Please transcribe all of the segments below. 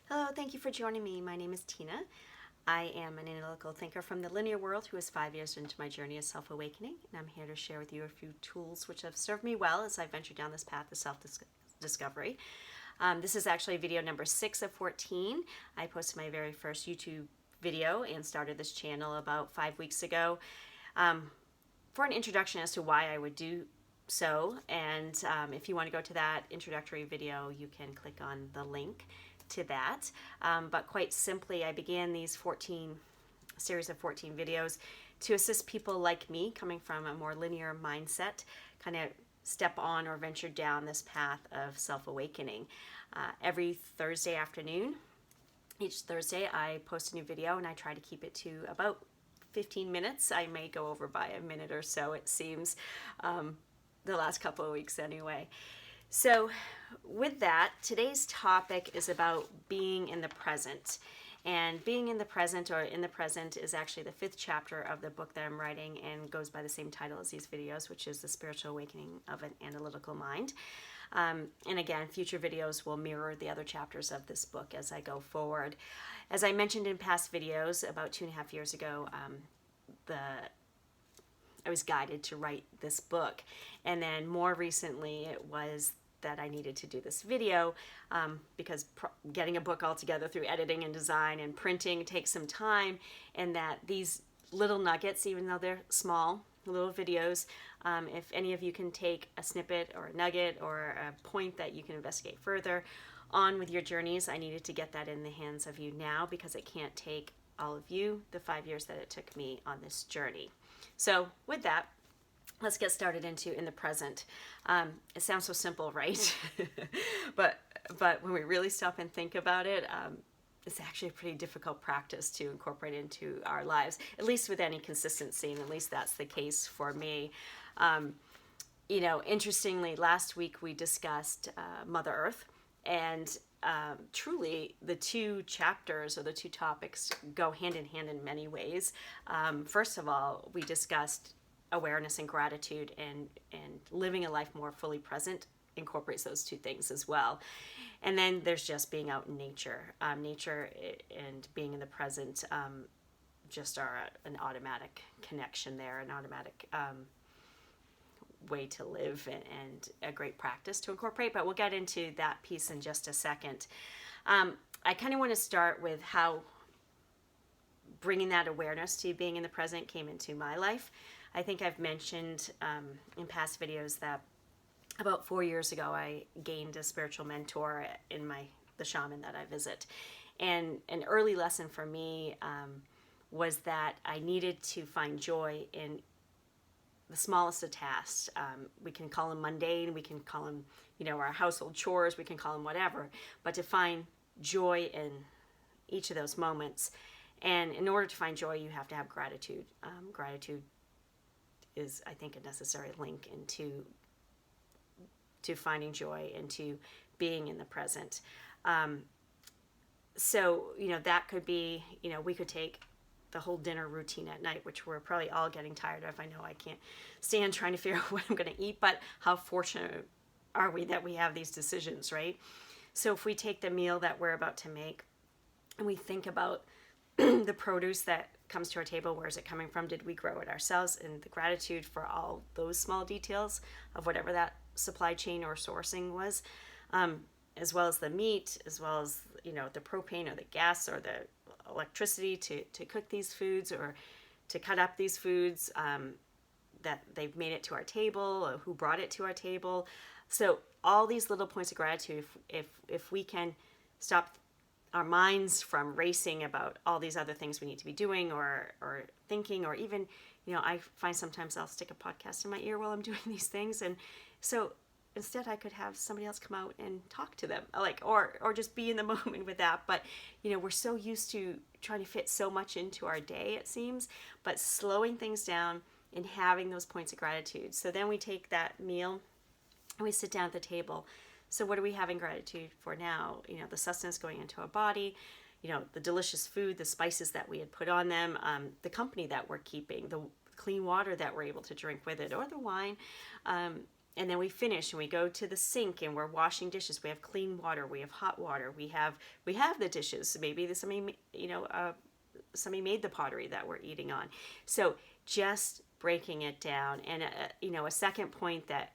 Hello, thank you for joining me. My name is Tina. I am an analytical thinker from the linear world who is 5 years into my journey of self-awakening, and I'm here to share with you a few tools which have served me well as I venture down this path of self-discovery. This is actually video number 6 of 14. I posted my very first YouTube video and started this channel about 5 weeks ago for an introduction as to why I would do so. And if you want to go to that introductory video, you can click on the link to that. But quite simply, I began these series of 14 videos to assist people like me coming from a more linear mindset, kind of step on or venture down this path of self-awakening. Every Thursday afternoon, each Thursday, I post a new video and I try to keep it to about 15 minutes. I may go over by a minute or so, it seems, the last couple of weeks anyway. So with that, today's topic is about being in the present. And being in the present, or in the present, is actually the 5th chapter of the book that I'm writing and goes by the same title as these videos, which is The Spiritual Awakening of an Analytical Mind. And again, future videos will mirror the other chapters of this book as I go forward. As I mentioned in past videos, about 2.5 years ago, I was guided to write this book. And then more recently, it was that I needed to do this video because getting a book all together through editing and design and printing takes some time, and that these little nuggets, even though they're small, little videos, if any of you can take a snippet or a nugget or a point that you can investigate further on with your journeys, I needed to get that in the hands of you now, because it can't take all of you the 5 years that it took me on this journey. So with that, let's get started in the present. It sounds so simple, right? but when we really stop and think about it, it's actually a pretty difficult practice to incorporate into our lives, at least with any consistency, and at least that's the case for me. Interestingly, last week we discussed Mother Earth, and truly the two chapters or the two topics go hand in hand in many ways. First of all, we discussed awareness and gratitude, and living a life more fully present incorporates those two things as well. And then there's just being out in nature. Nature and being in the present just are an automatic connection there, an automatic way to live, and a great practice to incorporate. But we'll get into that piece in just a second. I kind of want to start with how bringing that awareness to being in the present came into my life. I think I've mentioned in past videos that about 4 years ago I gained a spiritual mentor in the shaman that I visit. And an early lesson for me was that I needed to find joy in the smallest of tasks. We can call them mundane, we can call them, our household chores, we can call them whatever, but to find joy in each of those moments. And in order to find joy, you have to have gratitude. Gratitude is, I think, a necessary link into finding joy, into being in the present. So, that could be, we could take the whole dinner routine at night, which we're probably all getting tired of. I know I can't stand trying to figure out what I'm going to eat, but how fortunate are we that we have these decisions, right? So if we take the meal that we're about to make and we think about the produce that comes to our table, where is it coming from? Did we grow it ourselves? And the gratitude for all those small details of whatever that supply chain or sourcing was, as well as the meat, as well as the propane or the gas or the electricity to cook these foods or to cut up these foods, that they've made it to our table, or who brought it to our table. So all these little points of gratitude, if we can stop our minds from racing about all these other things we need to be doing or thinking, or even, I find sometimes I'll stick a podcast in my ear while I'm doing these things. And so instead I could have somebody else come out and talk to them, or just be in the moment with that. But, we're so used to trying to fit so much into our day, it seems, but slowing things down and having those points of gratitude. So then we take that meal and we sit down at the table. So what are we having gratitude for now? The sustenance going into our body, the delicious food, the spices that we had put on them, the company that we're keeping, the clean water that we're able to drink with it, or the wine. And then we finish and we go to the sink and we're washing dishes. We have clean water. We have hot water. We have the dishes. Maybe somebody, somebody made the pottery that we're eating on. So just breaking it down. And, a second point that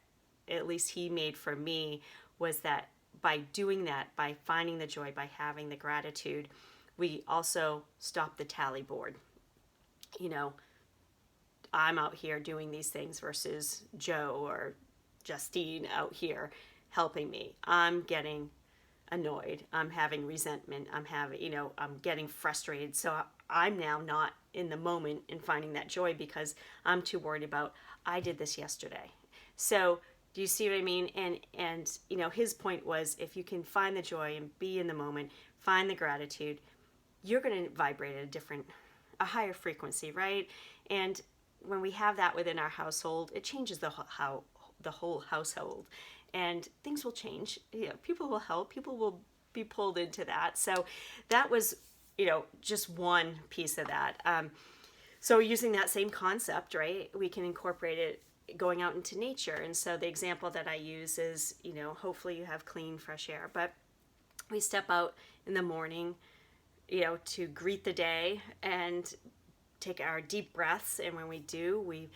at least he made for me was that by doing that, by finding the joy, by having the gratitude, we also stop the tally board. I'm out here doing these things versus Joe or Justine out here helping me. I'm getting annoyed. I'm having resentment. I'm getting frustrated. So I'm now not in the moment and finding that joy because I'm too worried about, I did this yesterday. So do you see what I mean? And his point was, if you can find the joy and be in the moment, find the gratitude, you're going to vibrate at a higher frequency, right? And when we have that within our household, it changes the whole household, and things will change. People will help. People will be pulled into that. So that was, just one piece of that. So using that same concept, right, we can incorporate it going out into nature. And so the example that I use is, hopefully you have clean, fresh air, but we step out in the morning, to greet the day and take our deep breaths. And when we do, we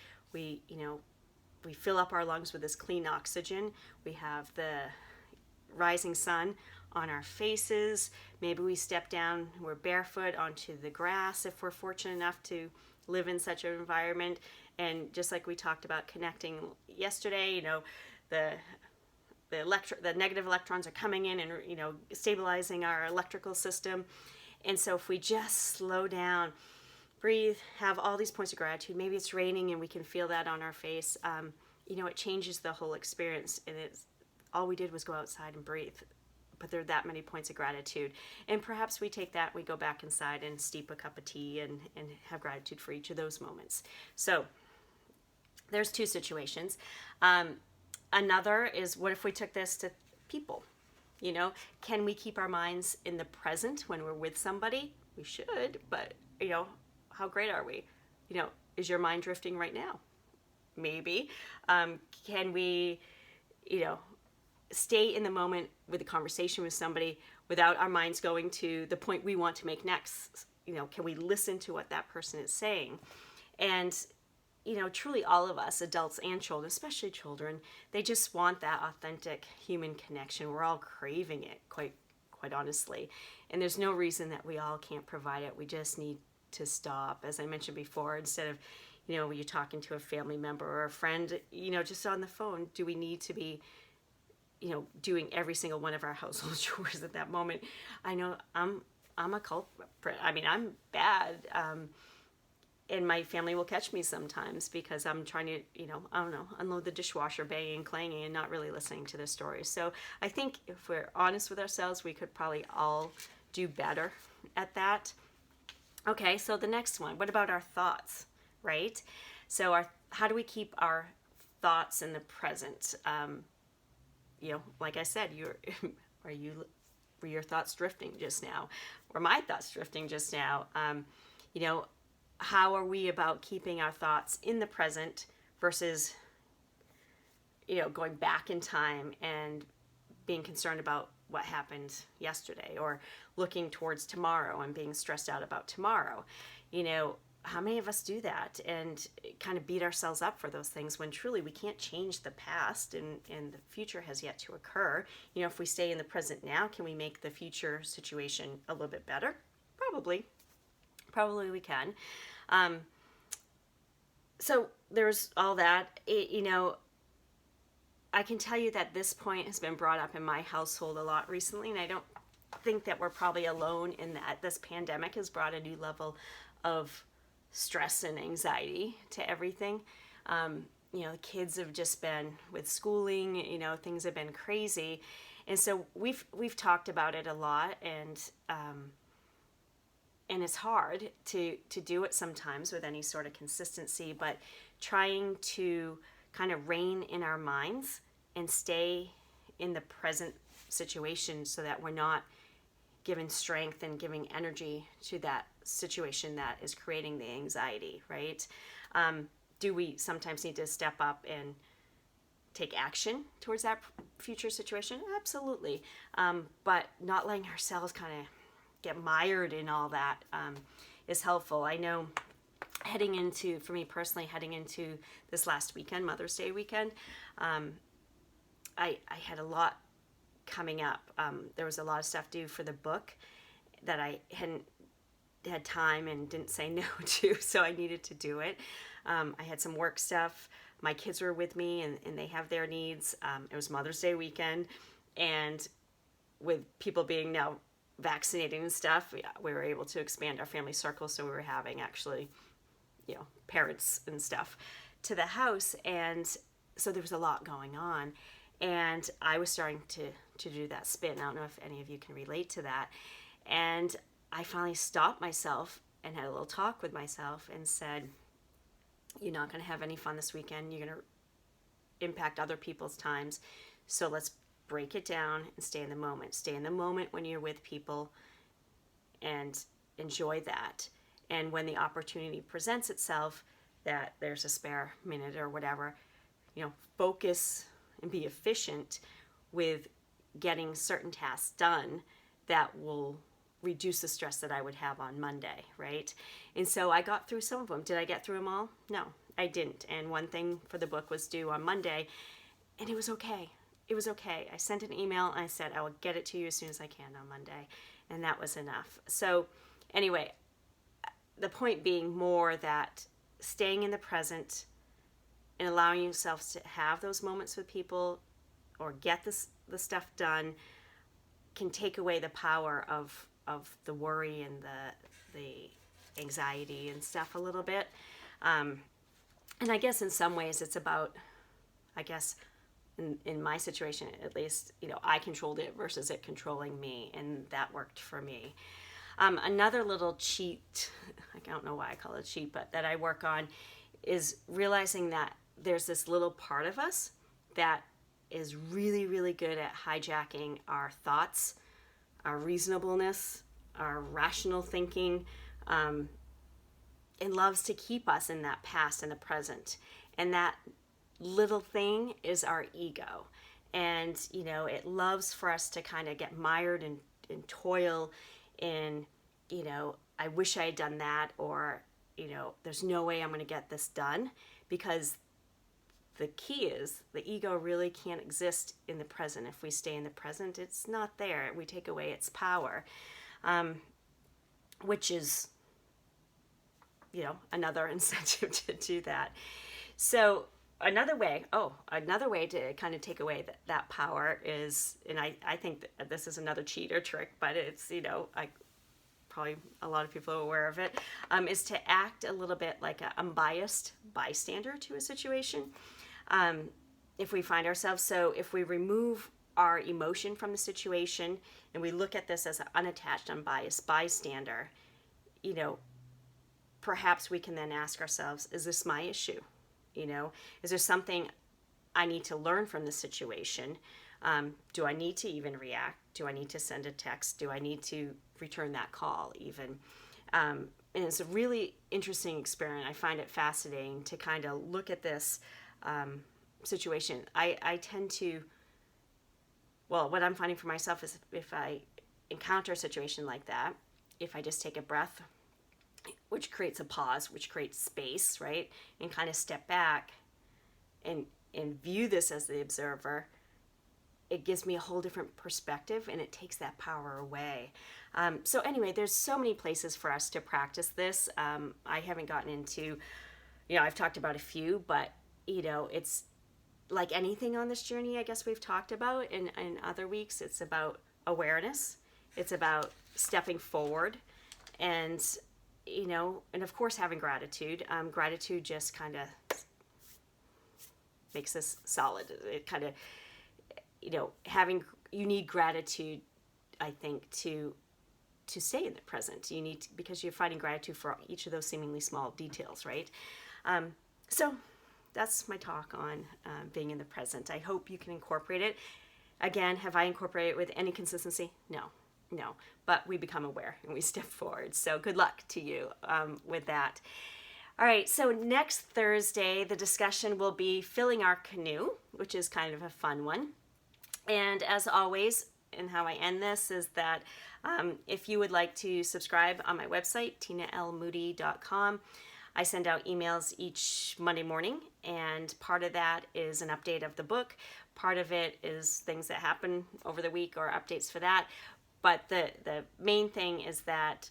fill up our lungs with this clean oxygen. We have the rising sun on our faces. Maybe we step down, we're barefoot onto the grass if we're fortunate enough to live in such an environment. And just like we talked about connecting yesterday, the negative electrons are coming in and stabilizing our electrical system. And so if we just slow down, breathe, have all these points of gratitude. Maybe it's raining and we can feel that on our face. It changes the whole experience. And all we did was go outside and breathe. But there are that many points of gratitude. And perhaps we take that, we go back inside and steep a cup of tea and have gratitude for each of those moments. So there's two situations. Another is, what if we took this to people? Can we keep our minds in the present when we're with somebody? We should, but, how great are we? Is your mind drifting right now? Maybe. Can we, stay in the moment with a conversation with somebody without our minds going to the point we want to make next? Can we listen to what that person is saying? And, truly all of us, adults and children, especially children, they just want that authentic human connection. We're all craving it, quite honestly. And there's no reason that we all can't provide it. We just need to stop. As I mentioned before, instead of, when you're talking to a family member or a friend, just on the phone, do we need to be, doing every single one of our household chores at that moment? I know I'm a culprit. I'm bad. And my family will catch me sometimes because I'm trying to, unload the dishwasher, banging, clanging, and not really listening to the stories. So I think if we're honest with ourselves, we could probably all do better at that. Okay, so the next one, what about our thoughts, right? So how do we keep our thoughts in the present? Like I said, were your thoughts drifting just now? Were my thoughts drifting just now? How are we about keeping our thoughts in the present versus, going back in time and being concerned about what happened yesterday, or looking towards tomorrow and being stressed out about tomorrow? How many of us do that and kind of beat ourselves up for those things when truly we can't change the past and the future has yet to occur? If we stay in the present now, can we make the future situation a little bit better? Probably we can. So there's all that. I can tell you that this point has been brought up in my household a lot recently, and I don't think that we're probably alone in that. This pandemic has brought a new level of stress and anxiety to everything. The kids have just been with schooling, things have been crazy. And so we've talked about it a lot, and it's hard to do it sometimes with any sort of consistency, but trying to kind of rein in our minds and stay in the present situation so that we're not giving strength and giving energy to that situation that is creating the anxiety, right? Do we sometimes need to step up and take action towards that future situation? Absolutely. But not letting ourselves kind of get mired in all that is helpful. I know for me personally, heading into this last weekend, Mother's Day weekend, I had a lot coming up. There was a lot of stuff due for the book that I hadn't had time and didn't say no to, so I needed to do it. I had some work stuff. My kids were with me, and they have their needs. It was Mother's Day weekend, and with people being now vaccinated and stuff, we were able to expand our family circle, so we were having actually, parents and stuff to the house, and so there was a lot going on, and I was starting to do that spin. I don't know if any of you can relate to that, and I finally stopped myself and had a little talk with myself and said, you're not going to have any fun this weekend. You're going to impact other people's times. So let's break it down and stay in the moment. Stay in the moment when you're with people and enjoy that. And when the opportunity presents itself, that there's a spare minute or whatever, focus and be efficient with getting certain tasks done that will reduce the stress that I would have on Monday, right? And so I got through some of them. Did I get through them all? No, I didn't. And one thing for the book was due on Monday, and it was okay. It was okay. I sent an email and I said, I will get it to you as soon as I can on Monday. And that was enough. So anyway, the point being more that staying in the present and allowing yourself to have those moments with people or get the stuff done can take away the power of the worry and the anxiety and stuff a little bit. And I guess in some ways it's about, in my situation at least, I controlled it versus it controlling me, and that worked for me. Another little cheat, I don't know why I call it a cheat, but that I work on is realizing that there's this little part of us that is really, really good at hijacking our thoughts, our reasonableness, our rational thinking, and loves to keep us in that past and the present. And that little thing is our ego. And, it loves for us to kind of get mired in toil in, I wish I had done that, or, there's no way I'm going to get this done, because the key is the ego really can't exist in the present. If we stay in the present, it's not there. We take away its power, which is, another incentive to do that. So another way to kind of take away that power is, and I think that this is another cheat or trick, but it's, probably a lot of people are aware of it, is to act a little bit like an unbiased bystander to a situation. If we find ourselves, so if we remove our emotion from the situation and we look at this as an unattached, unbiased bystander, perhaps we can then ask ourselves, is this my issue? Is there something I need to learn from this situation? Do I need to even react? Do I need to send a text? Do I need to return that call even? And it's a really interesting experiment. I find it fascinating to kind of look at this situation. I tend to, what I'm finding for myself is if I encounter a situation like that, if I just take a breath, which creates a pause, which creates space, right? And kind of step back and view this as the observer, it gives me a whole different perspective, and it takes that power away. So anyway, there's so many places for us to practice this. I haven't gotten into, I've talked about a few, but, it's like anything on this journey, I guess we've talked about in other weeks. It's about awareness. It's about stepping forward and, and of course having gratitude. Gratitude just kind of makes us solid. It kind of, you need gratitude, I think, to stay in the present. You need to, because you're finding gratitude for each of those seemingly small details, right? So that's my talk on being in the present. I hope you can incorporate it. Again, have I incorporated it with any consistency? No. But we become aware and we step forward. So good luck to you with that. All right, so next Thursday, the discussion will be filling our canoe, which is kind of a fun one. And as always, and how I end this is that if you would like to subscribe on my website, tinalmoody.com, I send out emails each Monday morning, and part of that is an update of the book. Part of it is things that happen over the week or updates for that. But the main thing is that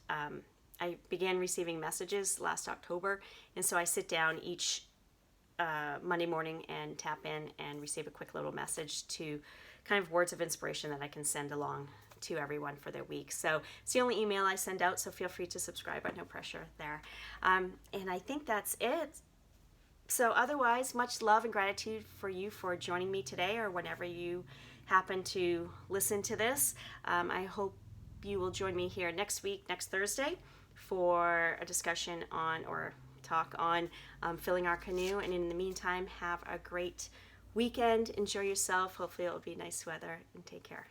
I began receiving messages last October, and so I sit down each Monday morning and tap in and receive a quick little message to kind of words of inspiration that I can send along to everyone for their week. So it's the only email I send out, so feel free to subscribe, but no pressure there. And I think that's it. So otherwise, much love and gratitude for you for joining me today or whenever you happen to listen to this. I hope you will join me here next week, next Thursday, for a discussion on or talk on filling our canoe. And in the meantime, have a great weekend. Enjoy yourself. Hopefully it will be nice weather, and take care.